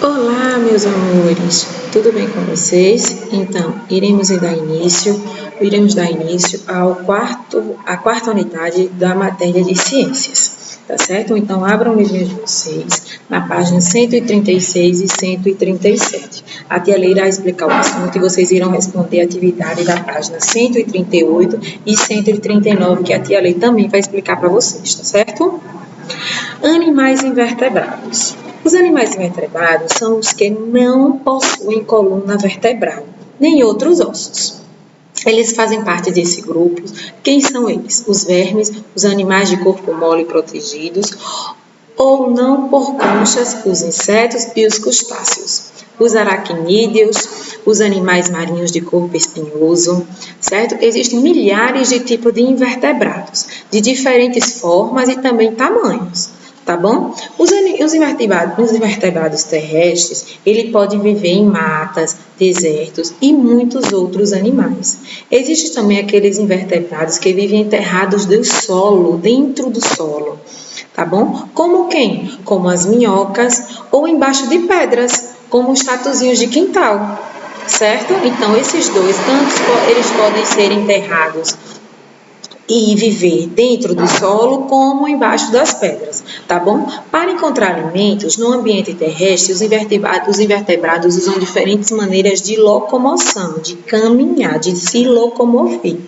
Olá, meus amores, tudo bem com vocês? Então, iremos dar início à quarta unidade da matéria de ciências, tá certo? Então, abram o livrinho de vocês na página 136 e 137. A tia Leila irá explicar o assunto e vocês irão responder a atividade da página 138 e 139, que a tia Leila também vai explicar para vocês, tá certo? Animais invertebrados. Os animais invertebrados são os que não possuem coluna vertebral, nem outros ossos. Eles fazem parte desse grupo. Quem são eles? Os vermes, os animais de corpo mole protegidos, ou não por conchas, os insetos e os crustáceos. Os aracnídeos, os animais marinhos de corpo espinhoso, certo? Existem milhares de tipos de invertebrados, de diferentes formas e também tamanhos. Tá bom? Os invertebrados terrestres, ele pode viver em matas, desertos e muitos outros animais. Existem também aqueles invertebrados que vivem enterrados do solo, dentro do solo, tá bom? Como quem? Como as minhocas ou embaixo de pedras, como os tatuzinhos de quintal, certo? Então, esses dois, tanto eles podem ser enterrados e viver dentro do solo como embaixo das pedras, tá bom? Para encontrar alimentos no ambiente terrestre, os invertebrados usam diferentes maneiras de locomoção, de caminhar, de se locomover.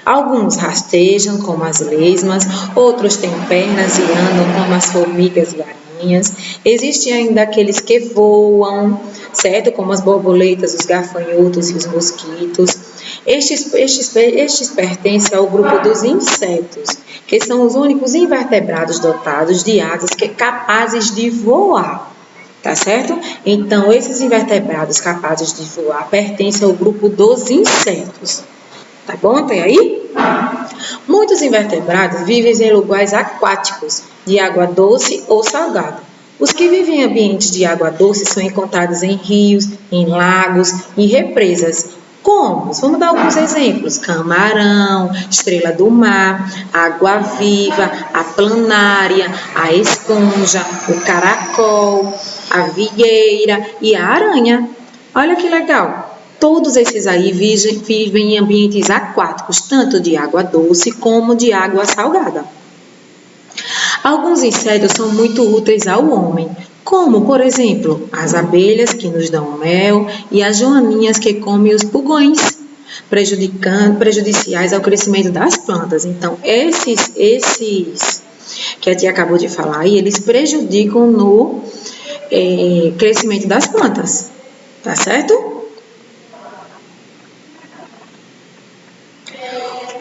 Alguns rastejam, como as lesmas, outros têm pernas e andam, como as formigas e aranhas. Existem ainda aqueles que voam, certo? Como as borboletas, os gafanhotos e os mosquitos. Estes pertencem ao grupo dos insetos, que são os únicos invertebrados dotados de asas capazes de voar, tá certo? Então, esses invertebrados capazes de voar pertencem ao grupo dos insetos, tá bom até aí? Muitos invertebrados vivem em lugares aquáticos, de água doce ou salgada. Os que vivem em ambientes de água doce são encontrados em rios, em lagos e represas. Como? Vamos dar alguns exemplos: camarão, estrela do mar, água-viva, a planária, a esponja, o caracol, a vieira e a aranha. Olha que legal! Todos esses aí vivem em ambientes aquáticos, tanto de água doce como de água salgada. Alguns insetos são muito úteis ao homem, como, por exemplo, as abelhas que nos dão mel e as joaninhas que comem os pulgões, prejudiciais ao crescimento das plantas. Então, esses que a tia acabou de falar aí, eles prejudicam no crescimento das plantas, tá certo?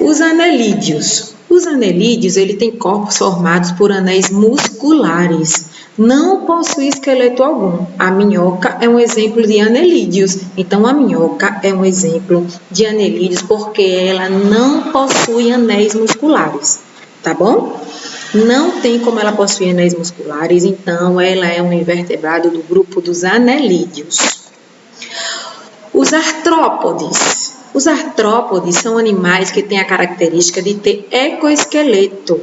Os anelídeos. Os anelídeos, ele tem corpos formados por anéis musculares. Não possui esqueleto algum. A minhoca é um exemplo de anelídeos. Então, a minhoca é um exemplo de anelídeos porque ela não possui anéis musculares, tá bom? Não tem como ela possuir anéis musculares, então ela é um invertebrado do grupo dos anelídeos. Os artrópodes. Os artrópodes são animais que têm a característica de ter exoesqueleto,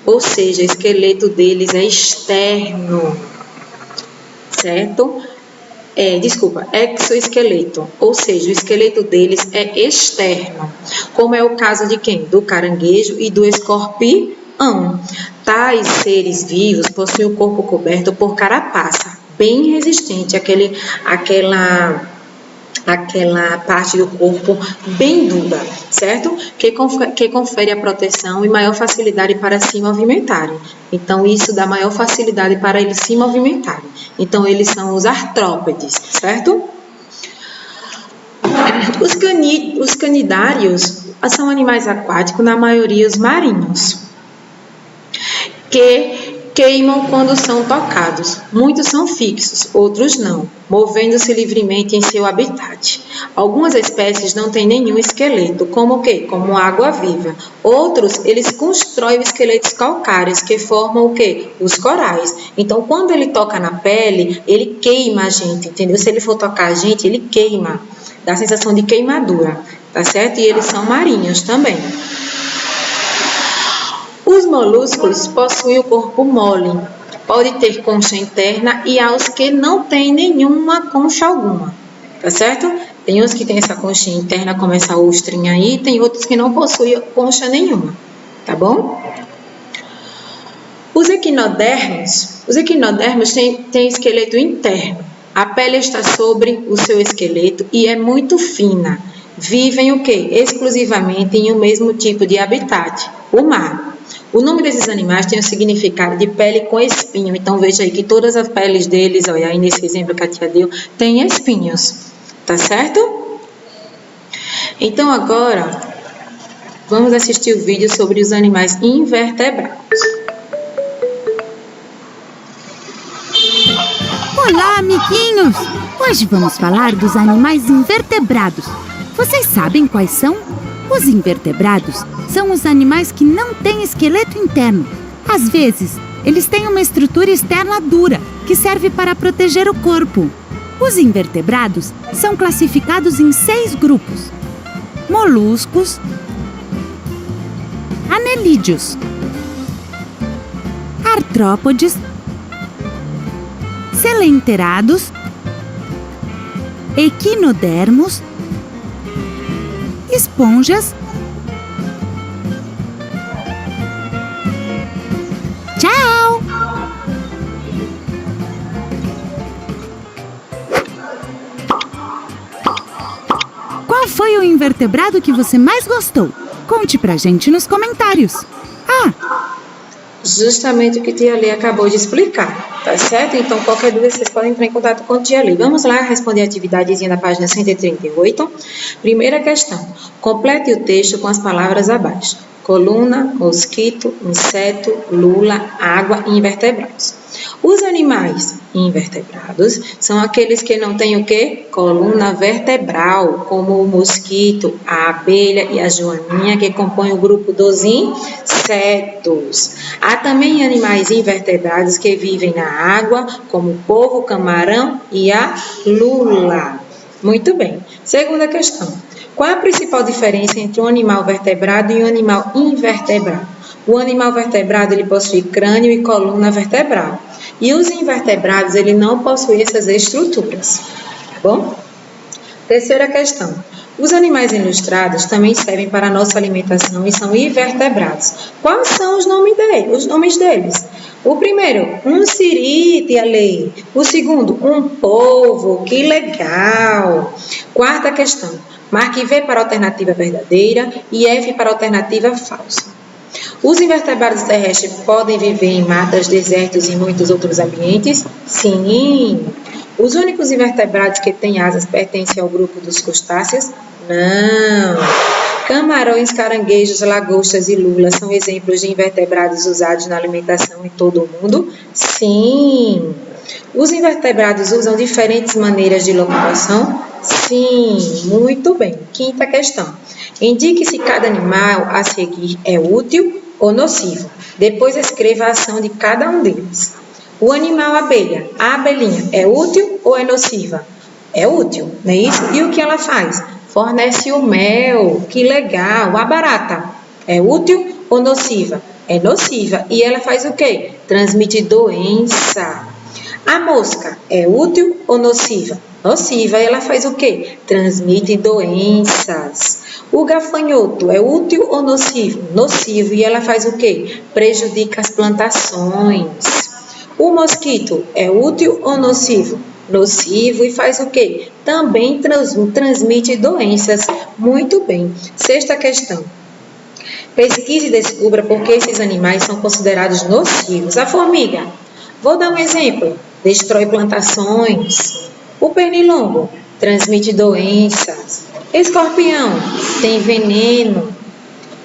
ou seja, o esqueleto deles é externo, certo? Exoesqueleto, ou seja, o esqueleto deles é externo, como é o caso de quem? Do caranguejo e do escorpião. Tais seres vivos possuem o corpo coberto por carapaça, bem resistente, aquela parte do corpo bem dura, certo? Que confere a proteção e maior facilidade para se movimentarem. Então, isso dá maior facilidade para eles se movimentarem. Então, eles são os artrópodes, certo? Os canidários são animais aquáticos, na maioria os marinhos, que queimam quando são tocados. Muitos são fixos, outros não, movendo-se livremente em seu habitat. Algumas espécies não têm nenhum esqueleto, como o quê? Como água-viva. Outros, eles constroem esqueletos calcários, que formam o quê? Os corais. Então, quando ele toca na pele, ele queima a gente, entendeu? Se ele for tocar a gente, ele queima. Dá a sensação de queimadura, tá certo? E eles são marinhos também. Os moluscos possuem o corpo mole, pode ter concha interna e há os que não tem nenhuma concha alguma, tá certo? Tem uns que tem essa conchinha interna, como essa ostrinha aí, tem outros que não possuem concha nenhuma, tá bom? Os equinodermos têm esqueleto interno. A pele está sobre o seu esqueleto e é muito fina. Vivem o quê? Exclusivamente em um mesmo tipo de habitat, o mar. O nome desses animais tem o significado de pele com espinho. Então, veja aí que todas as peles deles, olha aí nesse exemplo que a tia deu, tem espinhos. Tá certo? Então, agora, vamos assistir o vídeo sobre os animais invertebrados. Olá, amiguinhos! Hoje vamos falar dos animais invertebrados. Vocês sabem quais são? Os invertebrados são os animais que não têm esqueleto interno. Às vezes, eles têm uma estrutura externa dura, que serve para proteger o corpo. Os invertebrados são classificados em 6 grupos: moluscos, anelídeos, artrópodes, selenterados, equinodermos, esponjas. Tchau! Qual foi o invertebrado que você mais gostou? Conte pra gente nos comentários. Justamente o que tia Lê acabou de explicar, tá certo? Então, qualquer dúvida, vocês podem entrar em contato com a tia Lê. Vamos lá responder a atividadezinha da página 138. Primeira questão. Complete o texto com as palavras abaixo. Coluna, mosquito, inseto, lula, água e invertebrados. Os animais invertebrados são aqueles que não têm o quê? Coluna vertebral, como o mosquito, a abelha e a joaninha, que compõem o grupo dos insetos. Há também animais invertebrados que vivem na água, como o polvo, o camarão e a lula. Muito bem. Segunda questão. Qual a principal diferença entre um animal vertebrado e um animal invertebrado? O animal vertebrado ele possui crânio e coluna vertebral. E os invertebrados ele não possuem essas estruturas. Tá bom? Terceira questão. Os animais ilustrados também servem para a nossa alimentação e são invertebrados. Quais são os nomes deles? O primeiro, um siri, tia Lê. O segundo, um polvo. Que legal! Quarta questão. Marque V para a alternativa verdadeira e F para a alternativa falsa. Os invertebrados terrestres podem viver em matas, desertos e muitos outros ambientes? Sim! Os únicos invertebrados que têm asas pertencem ao grupo dos crustáceos? Não! Camarões, caranguejos, lagostas e lulas são exemplos de invertebrados usados na alimentação em todo o mundo? Sim! Os invertebrados usam diferentes maneiras de locomoção? Sim, muito bem. Quinta questão. Indique se cada animal a seguir é útil ou nocivo. Depois escreva a ação de cada um deles. O animal abelha, a abelhinha, é útil ou é nociva? É útil, não é isso? E o que ela faz? Fornece o mel, que legal. A barata, é útil ou nociva? É nociva. E ela faz o quê? Transmite doença. A mosca, é útil ou nociva? Nociva. E ela faz o quê? Transmite doenças. O gafanhoto, é útil ou nocivo? Nocivo. E ela faz o quê? Prejudica as plantações. O mosquito, é útil ou nocivo? Nocivo. E faz o quê? Também transmite doenças. Muito bem. Sexta questão. Pesquise e descubra por que esses animais são considerados nocivos. A formiga, vou dar um exemplo. Destrói plantações. O pernilongo transmite doenças. Escorpião tem veneno.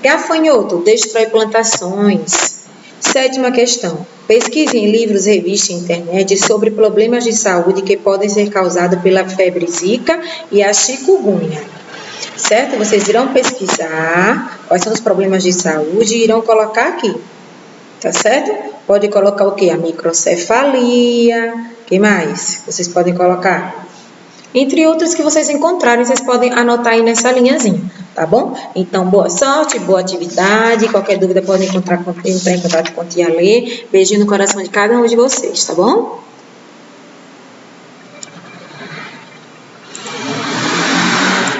Gafanhoto destrói plantações. Sétima questão. Pesquise em livros, revistas e internet sobre problemas de saúde que podem ser causados pela febre zika e a chikungunya. Certo? Vocês irão pesquisar quais são os problemas de saúde e irão colocar aqui. Tá certo? Pode colocar o quê? A microcefalia. O que mais vocês podem colocar? entre outros que vocês encontrarem, vocês podem anotar aí nessa linhazinha, tá bom? Então, boa sorte, boa atividade, qualquer dúvida podem entrar em contato com a tia Lê. Beijinho no coração de cada um de vocês, tá bom?